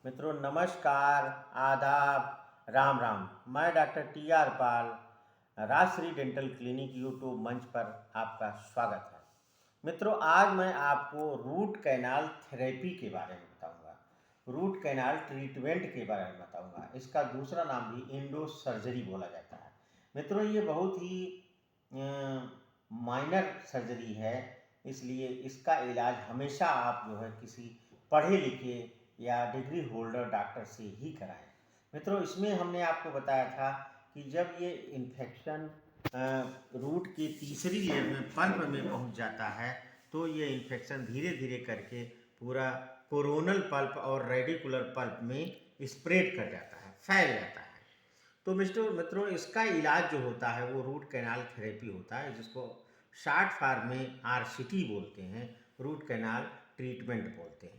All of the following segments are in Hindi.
मित्रों नमस्कार, आदाब, राम राम। मैं डॉक्टर टी आर पाल, राजश्री डेंटल क्लिनिक यूट्यूब मंच पर आपका स्वागत है। मित्रों आज मैं आपको रूट कैनाल थेरेपी के बारे में बताऊंगा, रूट कैनाल ट्रीटमेंट के बारे में बताऊंगा। इसका दूसरा नाम भी इंडो सर्जरी बोला जाता है। मित्रों ये बहुत ही माइनर सर्जरी है, इसलिए इसका इलाज हमेशा आप जो है किसी पढ़े लिखे या डिग्री होल्डर डॉक्टर से ही कराएं। मित्रों इसमें हमने आपको बताया था कि जब ये इन्फेक्शन रूट के तीसरी लेयर में पल्प में पहुंच जाता है तो ये इन्फेक्शन धीरे धीरे करके पूरा कोरोनल पल्प और रेडिकुलर पल्प में स्प्रेड कर जाता है, फैल जाता है। तो मित्रों इसका इलाज जो होता है वो रूट कैनाल थेरेपी होता है, जिसको शॉर्ट फॉर्म में RCT बोलते हैं, रूट कैनाल ट्रीटमेंट बोलते हैं।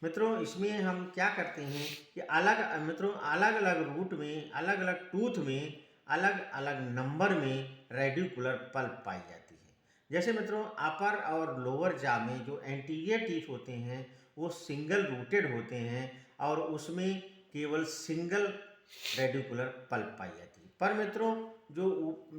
मित्रों इसमें हम क्या करते हैं कि अलग अलग रूट में, अलग अलग टूथ में, अलग अलग नंबर में रेडिकुलर पल्प पाई जाती है। जैसे मित्रों अपर और लोअर जा में जो एंटीरियर टीथ होते हैं वो सिंगल रूटेड होते हैं और उसमें केवल सिंगल रेडिकुलर पल्प पाई जाती है। पर मित्रों जो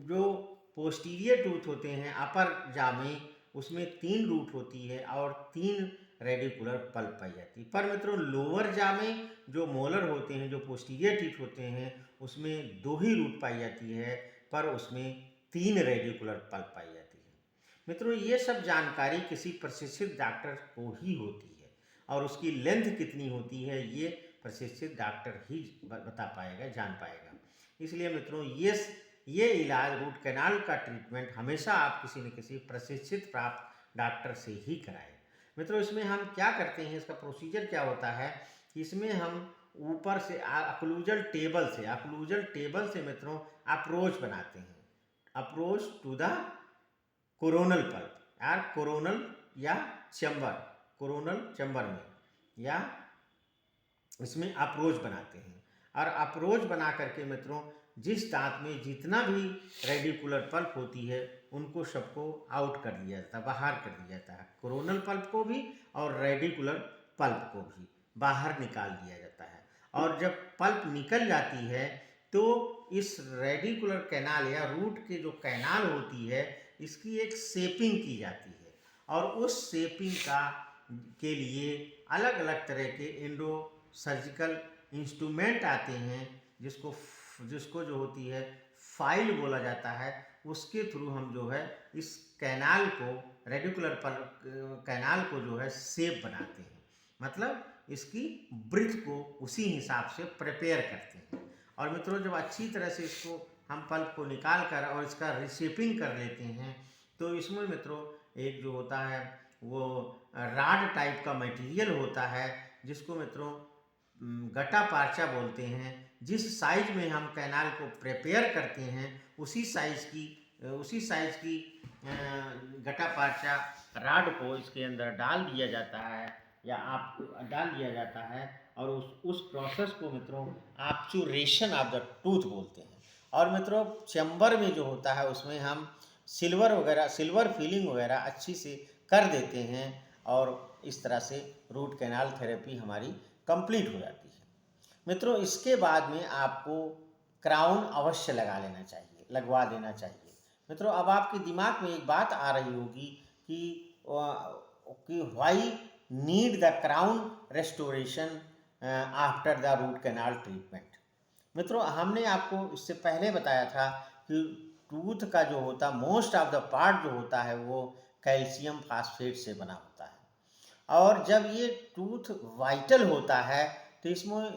जो पोस्टीरियर टूथ होते हैं अपर जा में, उसमें 3 रूट होती है और 3 रेडिकुलर पल्प पाई जाती है। पर मित्रों लोअर जा में जो मोलर होते हैं, जो पोस्टीरियर टीथ होते हैं, उसमें 2 ही रूट पाई जाती है, पर उसमें 3 रेडिकुलर पल्प पाई जाती है। मित्रों ये सब जानकारी किसी प्रशिक्षित डॉक्टर को ही होती है और उसकी लेंथ कितनी होती है ये प्रशिक्षित डॉक्टर ही बता पाएगा, जान पाएगा। इसलिए मित्रों ये इलाज रूट कैनाल का ट्रीटमेंट हमेशा आप किसी न किसी प्रशिक्षित प्राप्त डॉक्टर से ही कराएं। मित्रों इसमें हम क्या करते हैं, इसका प्रोसीजर क्या होता है, इसमें हम ऊपर से अक्लूजल टेबल से मित्रों अप्रोच बनाते हैं, approach to the coronal pulp या कोरोनल चैम्बर में, या इसमें अप्रोच बनाते हैं। और अप्रोच बना करके मित्रों जिस दांत में जितना भी रेडिकुलर पल्प होती है उनको सबको आउट कर दिया जाता है, बाहर कर दिया जाता है। कोरोनल पल्प को भी और रेडिकुलर पल्प को भी बाहर निकाल दिया जाता है। और जब पल्प निकल जाती है तो इस रेडिकुलर कैनाल या रूट के जो कैनाल होती है इसकी एक शेपिंग की जाती है और उस शेपिंग के लिए अलग अलग तरह के इंडो सर्जिकल इंस्ट्रूमेंट आते हैं, जिसको जो होती है फाइल बोला जाता है। उसके थ्रू हम जो है इस कैनाल को, रेडिकुलर कैनाल को जो है शेप बनाते हैं, मतलब इसकी ब्रीथ को उसी हिसाब से प्रिपेयर करते हैं। और मित्रों जब अच्छी तरह से इसको हम पल्प को निकाल कर और इसका रिशेपिंग कर लेते हैं तो इसमें मित्रों एक जो होता है वो राड टाइप का मटेरियल होता है, जिसको मित्रों गटा पार्चा बोलते हैं। जिस साइज में हम कैनाल को प्रिपेयर करते हैं उसी साइज की गटा पार्चा राड को इसके अंदर डाल दिया जाता है, या आप डाल दिया जाता है, और उस प्रोसेस को मित्रों ऑब्चुरेशन ऑफ द टूथ बोलते हैं। और मित्रों चैम्बर में जो होता है उसमें हम सिल्वर फिलिंग वगैरह अच्छी से कर देते हैं और इस तरह से रूट कैनाल थेरेपी हमारी कंप्लीट हो जाती है। मित्रों इसके बाद में आपको क्राउन अवश्य लगवा देना चाहिए। मित्रों अब आपके दिमाग में एक बात आ रही होगी कि why need the crown restoration after the root canal treatment. मित्रों हमने आपको इससे पहले बताया था कि टूथ का जो होता मोस्ट ऑफ द पार्ट जो होता है वो कैल्शियम फास्फेट से बना होता है। और जब ये टूथ वाइटल होता है तो इसमें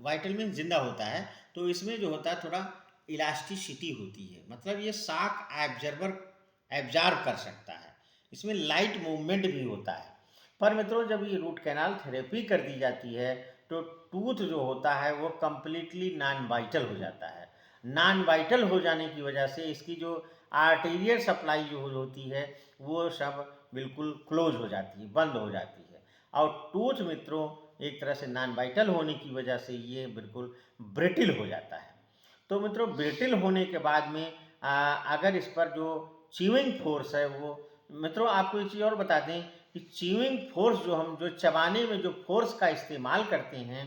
वाइटल मीन जिंदा होता है, तो इसमें जो होता है थोड़ा इलास्टिसिटी होती है, मतलब ये शॉक एब्जॉर्ब कर सकता है, इसमें लाइट मूवमेंट भी होता है। पर मित्रों जब ये रूट कैनाल थेरेपी कर दी जाती है तो टूथ जो होता है वो कम्प्लीटली नॉन वाइटल हो जाता है। नॉन वाइटल हो जाने की वजह से इसकी जो आर्टीरियल सप्लाई जो होती है वो सब बिल्कुल क्लोज हो जाती है, बंद हो जाती है। और टूथ मित्रों एक तरह से नॉन वाइटल होने की वजह से ये बिल्कुल ब्रिटिल हो जाता है। तो मित्रों ब्रिटिल होने के बाद में अगर इस पर जो च्यूइंग फोर्स है वो, मित्रों आपको एक चीज़ और बता दें कि च्यूइंग फोर्स जो चबाने में जो फोर्स का इस्तेमाल करते हैं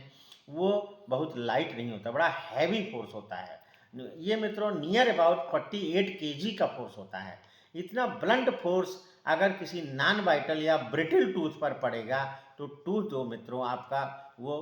वो बहुत लाइट नहीं होता, बड़ा हैवी फोर्स होता है। ये मित्रों नियर अबाउट 48 केजी का फोर्स होता है। इतना ब्लंट फोर्स अगर किसी नॉन वाइटल या ब्रिटल टूथ पर पड़ेगा तो टूथ जो मित्रों आपका वो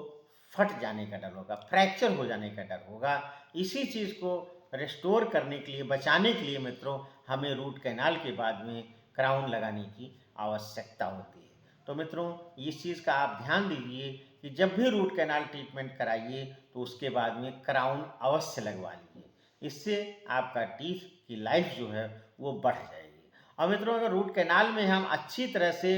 फट जाने का डर होगा, फ्रैक्चर हो जाने का डर होगा। इसी चीज़ को रिस्टोर करने के लिए, बचाने के लिए मित्रों हमें रूट कैनाल के बाद में क्राउन लगाने की आवश्यकता होती है। तो मित्रों इस चीज़ का आप ध्यान दीजिए कि जब भी रूट कैनाल ट्रीटमेंट कराइए तो उसके बाद में क्राउन अवश्य लगवा लीजिए। इससे आपका टीथ की लाइफ जो है वो बढ़ जाएगी। और मित्रों अगर रूट कैनाल में हम अच्छी तरह से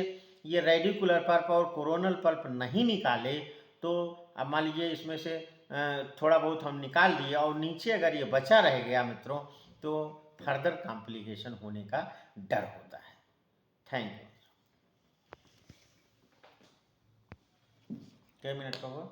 ये रेडिकुलर पल्प और कोरोनल पल्प नहीं निकाले तो अब मान लीजिए इसमें से थोड़ा बहुत हम निकाल दिए और नीचे अगर ये बचा रह गया मित्रों तो फर्दर कॉम्प्लिकेशन होने का डर होता है। Thank you. क्या मिनट का हुआ?